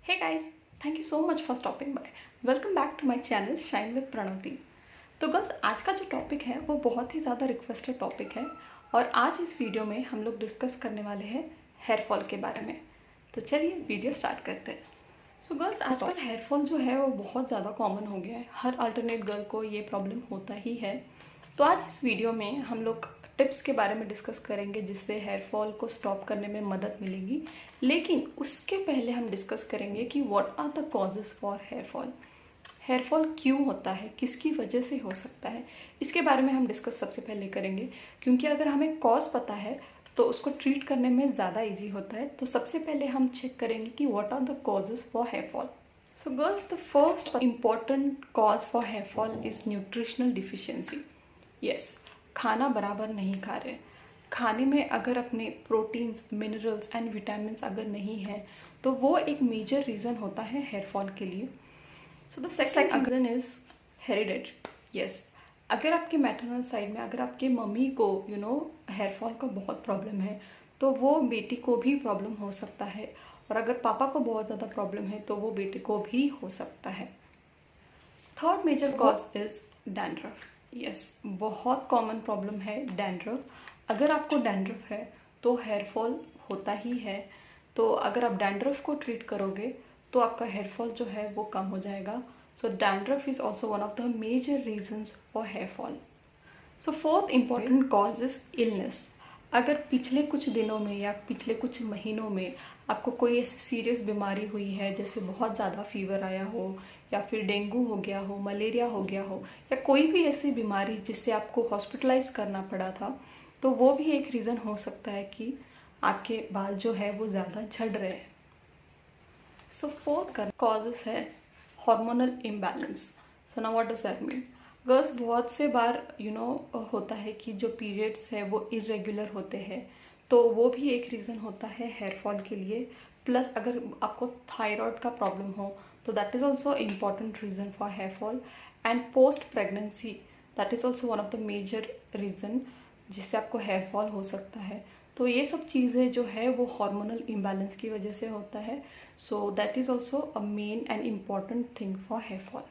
Hey guys, thank you so much for stopping by. Welcome back to my channel Shine with Pranoti. तो girls आज का जो topic है वो बहुत ही ज़्यादा रिक्वेस्टेड टॉपिक है और आज इस वीडियो में हम लोग डिस्कस करने वाले हैं हेयर फॉल के बारे में। तो चलिए वीडियो स्टार्ट करते हैं। सो गर्ल्स आजकल हेयर फॉल जो है वो बहुत ज़्यादा कॉमन हो गया है। हर अल्टरनेट गर्ल को ये प्रॉब्लम होता ही है। तो आज इस वीडियो में हम लोग टिप्स के बारे में डिस्कस करेंगे जिससे हेयर फॉल को स्टॉप करने में मदद मिलेगी। लेकिन उसके पहले हम डिस्कस करेंगे कि what are the causes for hair fall. Hair fall क्यों होता है, किसकी वजह से हो सकता है, इसके बारे में हम डिस्कस सबसे पहले करेंगे। क्योंकि अगर हमें कॉज पता है तो उसको ट्रीट करने में ज़्यादा इजी होता है। तो सबसे पहले हम चेक करेंगे कि what are the causes for hair fall. So girls, the first important cause for hair fall is nutritional deficiency. Yes, खाना बराबर नहीं खा रहे। खाने में अगर अपने प्रोटीन्स, मिनरल्स एंड विटामिन्स अगर नहीं है तो वो एक मेजर रीज़न होता है हेयर फॉल के लिए। So the second reason is hereditary. Yes, अगर आपके मैटरनल साइड में अगर आपके मम्मी को हेयर फॉल का बहुत प्रॉब्लम है तो वो बेटी को भी प्रॉब्लम हो सकता है, और अगर पापा को बहुत ज़्यादा प्रॉब्लम है तो वो बेटे को भी हो सकता है। Third major cause is dandruff. Yes, बहुत कॉमन प्रॉब्लम है डैंड्रफ। अगर आपको डैंड्रफ है तो हेयर फॉल होता ही है। तो अगर आप डैंड्रफ को ट्रीट करोगे तो आपका हेयर फॉल जो है वो कम हो जाएगा। So dandruff is also one of the major reasons for hair fall. So fourth important cause is illness. अगर पिछले कुछ दिनों में या पिछले कुछ महीनों में आपको कोई ऐसी सीरियस बीमारी हुई है, जैसे बहुत ज़्यादा फीवर आया हो या फिर डेंगू हो गया हो, मलेरिया हो गया हो, या कोई भी ऐसी बीमारी जिससे आपको हॉस्पिटलाइज करना पड़ा था, तो वो भी एक रीज़न हो सकता है कि आपके बाल जो है वो ज़्यादा झड़ रहे हैं। सो फोर्थ कॉजेस है hormonal imbalance. So now what does that mean? Girls, बहुत से बार होता है कि जो पीरियड्स है वो इरेगुलर होते हैं, तो वो भी एक रीज़न होता है हेयर फॉल के लिए। प्लस अगर आपको थायराइड का प्रॉब्लम हो तो that is also important reason for hair fall. And post pregnancy, that is also one of the major reason जिससे आपको हेयर फॉल हो सकता है। तो ये सब चीज़ें जो है वो हार्मोनल इम्बैलेंस की वजह से होता है। So that is also a main and important thing for hair fall.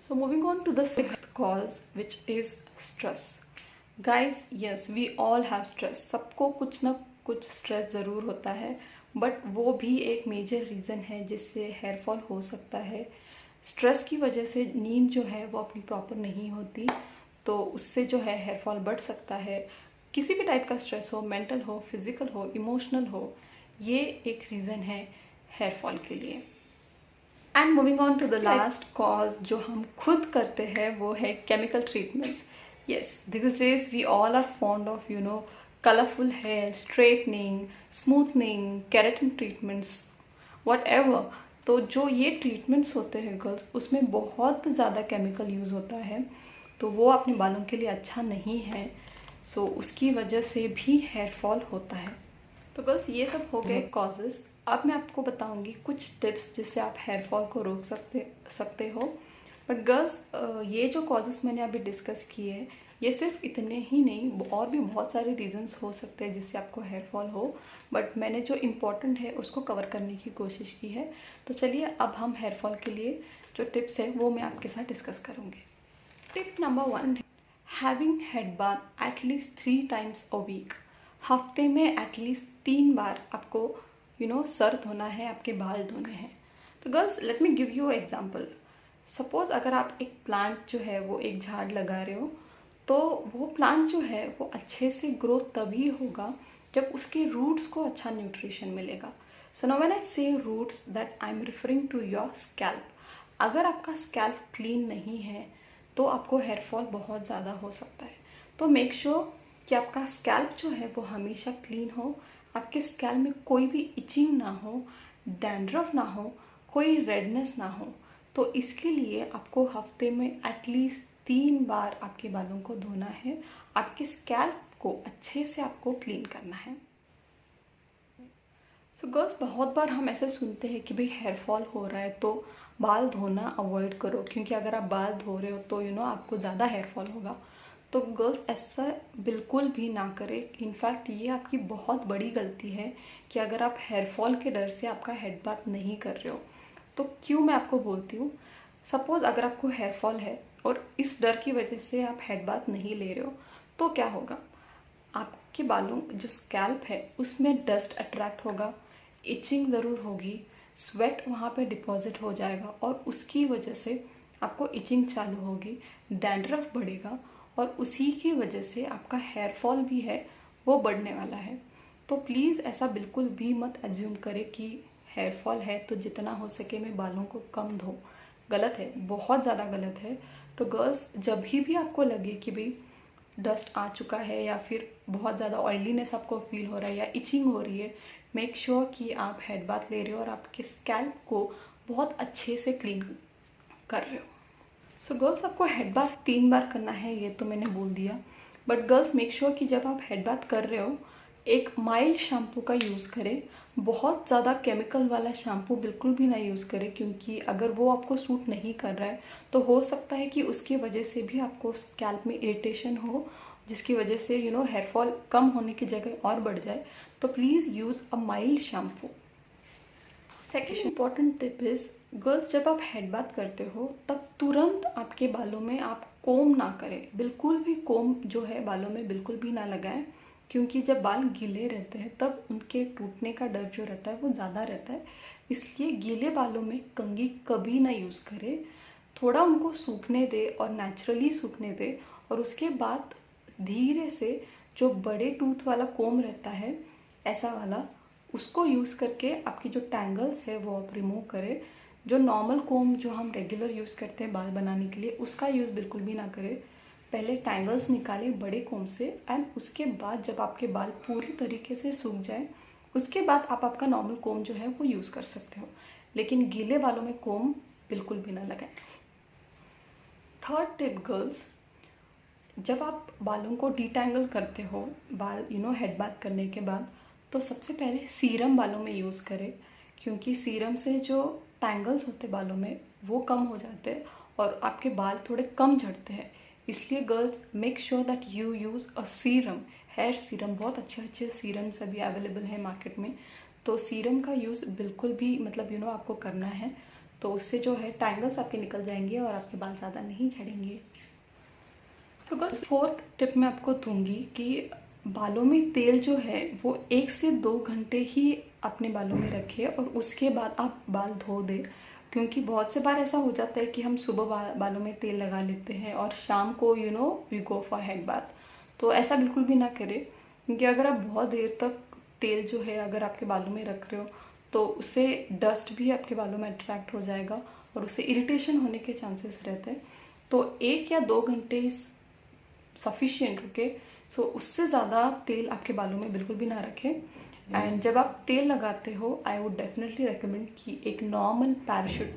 So moving on to the sixth cause, which is stress. Guys, yes, we all have stress. सबको कुछ ना कुछ स्ट्रेस ज़रूर होता है, बट वो भी एक मेजर रीज़न है जिससे हेयर फॉल हो सकता है। स्ट्रेस की वजह से नींद जो है वो अपनी प्रॉपर नहीं होती, तो उससे जो है हेयर फॉल बढ़ सकता है। किसी भी टाइप का स्ट्रेस हो, मेंटल हो, फिजिकल हो, इमोशनल हो, ये एक रीज़न है हेयर फॉल के लिए। And moving on to the last cause जो हम खुद करते हैं वो है chemical treatments. Yes, these days we all are fond of colourful hair, straightening, smoothening, keratin treatments, whatever. तो जो ये ट्रीटमेंट्स होते हैं गर्ल्स, उसमें बहुत ज़्यादा केमिकल यूज़ होता है, तो वो अपने बालों के लिए अच्छा नहीं है। सो उसकी वजह से भी हेयर फॉल होता है। तो गर्ल्स, ये सब हो गए कॉजेज़। अब मैं आपको बताऊंगी कुछ टिप्स जिससे आप हेयर फॉल को रोक सकते हो। बट गर्ल्स, ये जो कॉजेज़ मैंने अभी डिस्कस किए हैं, ये सिर्फ इतने ही नहीं, और भी बहुत सारे रीजंस हो सकते हैं जिससे आपको हेयर फॉल हो, बट मैंने जो इम्पोर्टेंट है उसको कवर करने की कोशिश की है। तो चलिए अब हम हेयर फॉल के लिए जो टिप्स है वो मैं आपके साथ डिस्कस करूँगी। Tip number 1, having head bath at least 3 times a week. हफ्ते में एटलीस्ट 3 बार आपको सर धोना है, आपके बाल धोने हैं। तो girls, let me give you example. Suppose अगर आप एक प्लांट जो है वो एक झाड़ लगा रहे हो, तो वो प्लांट जो है वो अच्छे से ग्रो तभी होगा जब उसके रूट्स को अच्छा न्यूट्रिशन मिलेगा। So now when I say roots, that I am referring to your scalp. अगर आपका स्कैल्प क्लीन नहीं है तो आपको हेयर फॉल बहुत ज़्यादा हो सकता है। तो मेक श्योर कि आपका स्कैल्प जो है वो हमेशा क्लीन हो, आपके स्कैल्प में कोई भी इचिंग ना हो, डैंड्रफ ना हो, कोई रेडनेस ना हो। तो इसके लिए आपको हफ्ते में एटलीस्ट 3 बार आपके बालों को धोना है, आपके स्कैल्प को अच्छे से आपको क्लीन करना है। सो गर्ल्स, बहुत बार हम ऐसे सुनते हैं कि भाई हेयर फॉल हो रहा है तो बाल धोना अवॉइड करो, क्योंकि अगर आप बाल धो रहे हो तो आपको ज़्यादा हेयर फॉल होगा। तो गर्ल्स, ऐसा बिल्कुल भी ना करें। इनफैक्ट ये आपकी बहुत बड़ी गलती है कि अगर आप हेयर फॉल के डर से आपका हेड बाथ नहीं कर रहे हो। तो क्यों मैं आपको बोलती हूँ, सपोज़ अगर आपको हेयर फॉल है और इस डर की वजह से आप हेड बाथ नहीं ले रहे हो, तो क्या होगा, आपके बालों जो स्कैल्प है उसमें डस्ट अट्रैक्ट होगा, इचिंग ज़रूर होगी, स्वेट वहाँ पे डिपॉजिट हो जाएगा और उसकी वजह से आपको इचिंग चालू होगी, डैंड्रफ बढ़ेगा और उसी की वजह से आपका हेयर फॉल भी है वो बढ़ने वाला है। तो प्लीज़ ऐसा बिल्कुल भी मत एज्यूम करें कि हेयर फॉल है तो जितना हो सके मैं बालों को कम धो। गलत है, बहुत ज़्यादा गलत है। तो गर्ल्स, जब भी आपको लगे कि भाई डस्ट आ चुका है या फिर बहुत ज़्यादा ऑयलीनेस आपको फील हो रहा है या इचिंग हो रही है, मेक श्योर कि आप हेड बाथ ले रहे हो और आपके स्कैल्प को बहुत अच्छे से क्लीन कर रहे हो। सो गर्ल्स, आपको हेड बाथ 3 बार करना है, ये तो मैंने बोल दिया। बट गर्ल्स, मेक श्योर कि जब आप हेड बाथ कर रहे हो एक माइल्ड शैम्पू का यूज़ करें। बहुत ज़्यादा केमिकल वाला शैम्पू बिल्कुल भी ना यूज़ करें, क्योंकि अगर वो आपको सूट नहीं कर रहा है तो हो सकता है कि उसकी वजह से भी आपको स्कैल्प में इरिटेशन हो, जिसकी वजह से हेयर फॉल कम होने की जगह और बढ़ जाए। तो please use a mild shampoo. Second important tip is, girls, जब आप हेड बाथ करते हो तब तुरंत आपके बालों में आप कोम ना करें। बिल्कुल भी कोम जो है बालों में बिल्कुल भी ना लगाएं, क्योंकि जब बाल गीले रहते हैं तब उनके टूटने का डर जो रहता है वो ज़्यादा रहता है। इसलिए गीले बालों में कंघी कभी ना यूज़ करें। थोड़ा उनको सूखने दे और नेचुरली सूखने दे और उसके बाद धीरे से जो बड़े टूथ वाला कोम रहता है, ऐसा वाला, उसको यूज़ करके आपकी जो टैंगल्स है वो आप रिमूव करें। जो नॉर्मल कोम जो हम रेगुलर यूज़ करते हैं बाल बनाने के लिए, उसका यूज़ बिल्कुल भी ना करें। पहले टैंगल्स निकालें बड़े कोम से एंड उसके बाद जब आपके बाल पूरी तरीके से सूख जाए, उसके बाद आप आपका नॉर्मल कोम जो है वो यूज़ कर सकते हो, लेकिन गीले बालों में कोम बिल्कुल भी ना लगाएं। थर्ड टिप गर्ल्स, जब आप बालों को डिटैंगल करते हो, बाल हेड बाथ करने के बाद, तो सबसे पहले सीरम बालों में यूज़ करें, क्योंकि सीरम से जो टैंगल्स होते बालों में वो कम हो जाते हैं और आपके बाल थोड़े कम झड़ते हैं। इसलिए girls, make sure that you use a serum, hair serum. बहुत अच्छे अच्छे सीरम्स अभी अवेलेबल है मार्केट में, तो सीरम का यूज़ बिल्कुल भी मतलब आपको करना है। तो उससे जो है टैंगल्स आपके निकल जाएंगे और आपके बाल ज़्यादा नहीं झड़ेंगे। सो गर्ल्स, फोर्थ टिप मैं आपको दूंगी कि बालों में तेल जो है वो 1 से 2 घंटे ही अपने बालों में रखें और उसके बाद आप बाल धो दें। क्योंकि बहुत से बार ऐसा हो जाता है कि हम सुबह बालों में तेल लगा लेते हैं और शाम को we go for head bath. तो ऐसा बिल्कुल भी ना करें, क्योंकि अगर आप बहुत देर तक तेल जो है अगर आपके बालों में रख रहे हो तो उससे डस्ट भी आपके बालों में अट्रैक्ट हो जाएगा और उससे इरिटेशन होने के चांसेस रहते हैं। तो 1 या 2 घंटे सफिशिएंट, ओके। सो उससे ज़्यादा तेल आपके बालों में बिल्कुल भी ना रखें। एंड जब आप तेल लगाते हो, आई वुड डेफिनेटली रिकमेंड कि एक नॉर्मल पैराशूट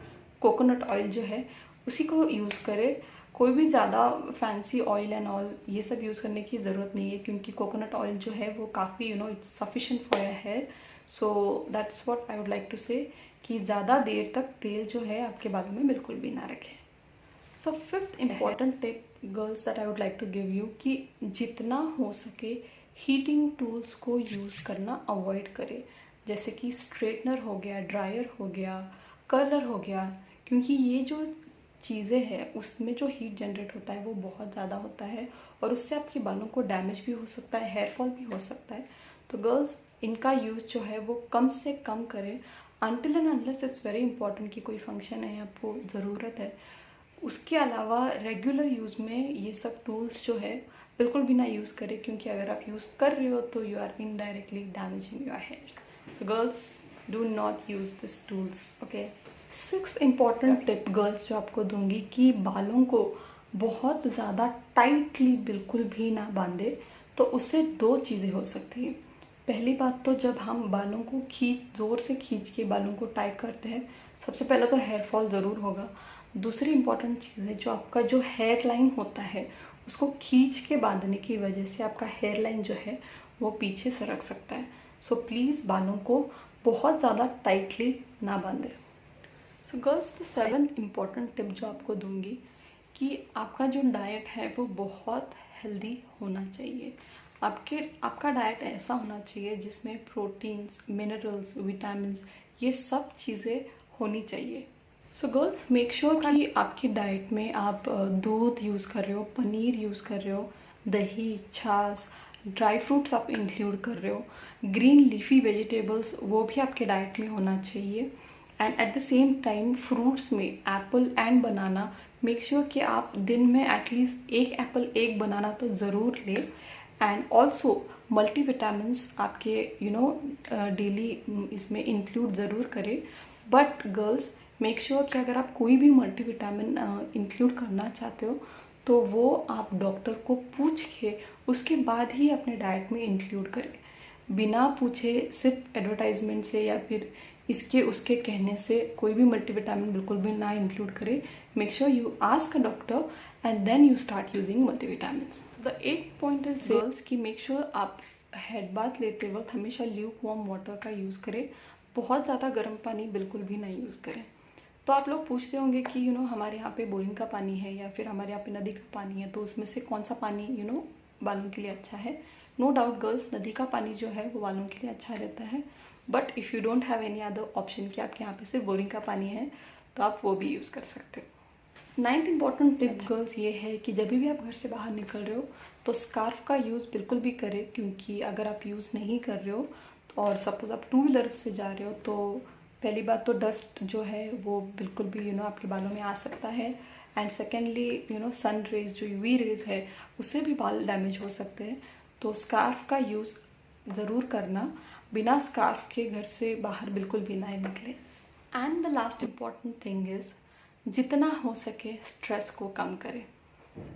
कोकोनट ऑयल जो है उसी को यूज़ करें। कोई भी ज़्यादा फैंसी ऑयल एंड ऑल ये सब यूज़ करने की ज़रूरत नहीं है, क्योंकि कोकोनट ऑयल जो है वो काफ़ी it's sufficient for your hair. So that's what I would like to say, कि ज़्यादा देर तक तेल जो है आपके बालों में बिल्कुल भी ना रखें। So fifth important tip girls that I would like to give you, कि जितना हो सके हीटिंग टूल्स को यूज़ करना अवॉइड करें। जैसे कि स्ट्रेटनर हो गया, ड्रायर हो गया, कर्लर हो गया, क्योंकि ये जो चीज़ें हैं उसमें जो हीट जनरेट होता है वो बहुत ज़्यादा होता है और उससे आपके बालों को डैमेज भी हो सकता है, हेयर फॉल भी हो सकता है। तो गर्ल्स, इनका यूज़ जो है वो कम से कम करें until and unless it's very important कि कोई फंक्शन है, आपको ज़रूरत है। उसके अलावा रेगुलर यूज़ में ये सब टूल्स जो है बिल्कुल भी ना यूज़ करें, क्योंकि अगर आप यूज़ कर रहे हो तो you are indirectly damaging your hair. So girls, do not use this tools, okay. 6th important tip girls जो आपको दूंगी, कि बालों को बहुत ज़्यादा टाइटली बिल्कुल भी ना बांधे। तो उससे 2 चीज़ें हो सकती हैं। पहली बात तो जब हम बालों को ज़ोर से खींच के बालों को टाइट करते हैं, सबसे पहले तो हेयर फॉल ज़रूर होगा। दूसरी इम्पॉर्टेंट चीज़ है, जो आपका जो हेयर लाइन होता है उसको खींच के बांधने की वजह से आपका हेयर लाइन जो है वो पीछे सरक सकता है। सो प्लीज़ बालों को बहुत ज़्यादा टाइटली ना बांधें। So girls, the 7th important tip जो आपको दूंगी, कि आपका जो डाइट है वो बहुत हेल्दी होना चाहिए। आपका डाइट ऐसा होना चाहिए जिसमें प्रोटीन्स, मिनरल्स, विटामिन्स, ये सब चीज़ें होनी चाहिए। सो गर्ल्स, मेक श्योर कि आपकी डाइट में आप दूध यूज़ कर रहे हो, पनीर यूज़ कर रहे हो, दही, छाछ, ड्राई फ्रूट्स आप इंक्लूड कर रहे हो, ग्रीन लीफी वेजिटेबल्स वो भी आपके डाइट में होना चाहिए। And at the same time fruits में apple and banana, make sure कि आप दिन में एटलीस्ट एक एप्पल एक बनाना तो ज़रूर ले। एंड ऑल्सो मल्टीविटामिन्स आपके डेली इसमें इंक्लूड ज़रूर करें। बट गर्ल्स, मेक श्योर कि अगर आप कोई भी मल्टीविटामिन इंक्लूड करना चाहते हो तो वो आप डॉक्टर को पूछ के उसके बाद ही अपने डाइट में इंक्लूड करें। बिना पूछे सिर्फ एडवर्टाइजमेंट से या फिर इसके उसके कहने से कोई भी मल्टीविटामिन बिल्कुल भी ना इंक्लूड करें। Make sure you ask a doctor and then you start using multivitamin. So the एक पॉइंट इज गर्ल्स कि मेक श्योर आप हेड बाथ लेते वक्त हमेशा ल्यूक वार्म वाटर का यूज़ करें। बहुत ज़्यादा गर्म पानी बिल्कुल भी नहीं यूज़ करें। तो आप लोग पूछते होंगे कि हमारे यहाँ पे बोरिंग का पानी है या फिर हमारे यहाँ पे नदी का पानी है, तो उसमें से कौन सा पानी बालों के लिए अच्छा है। नो डाउट गर्ल्स, नदी का पानी जो है वो बालों के लिए अच्छा रहता है। But if you don't have any other option कि आपके यहाँ पे सिर्फ बोरिंग का पानी है, तो आप वो भी यूज़ कर सकते हो। 9th इम्पॉर्टेंट टिप गर्ल्स ये है कि जब भी आप घर से बाहर निकल रहे हो तो स्कार्फ का यूज़ बिल्कुल भी करें, क्योंकि अगर आप यूज़ नहीं कर रहे हो और सपोज़ आप 2 व्हीलर से जा रहे हो तो पहली बात तो डस्ट जो है वो बिल्कुल भी आपके बालों में आ सकता है। एंड सेकेंडली सन रेज जो यूवी रेज है उससे भी बाल डैमेज हो सकते हैं। तो स्कार्फ का यूज़ ज़रूर करना, बिना स्कार्फ के घर से बाहर बिल्कुल भी ना निकले। And the last important thing is जितना हो सके स्ट्रेस को कम करें।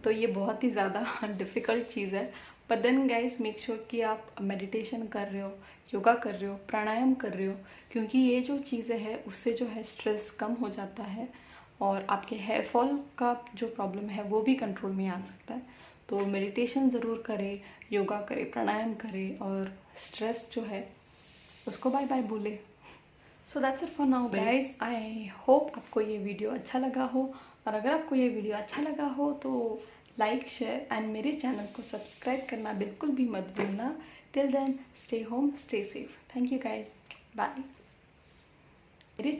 तो ये बहुत ही ज़्यादा डिफ़िकल्ट चीज़ है, पर देन गाइस मेक श्योर कि आप मेडिटेशन कर रहे हो, योगा कर रहे हो, प्राणायाम कर रहे हो, क्योंकि ये जो चीज़ें हैं उससे जो है स्ट्रेस कम हो जाता है और आपके हेयर फॉल का जो प्रॉब्लम है वो भी कंट्रोल में आ सकता है। तो मेडिटेशन ज़रूर करें, योगा करें, प्राणायाम करें और स्ट्रेस जो है उसको बाय बाय भूलें। So that's it for now guys. I hope आपको ये वीडियो अच्छा लगा हो, और अगर आपको ये वीडियो अच्छा लगा हो तो लाइक, शेयर एंड मेरे चैनल को सब्सक्राइब करना बिल्कुल भी मत भूलना। Till then stay home, stay safe. Thank you guys, bye.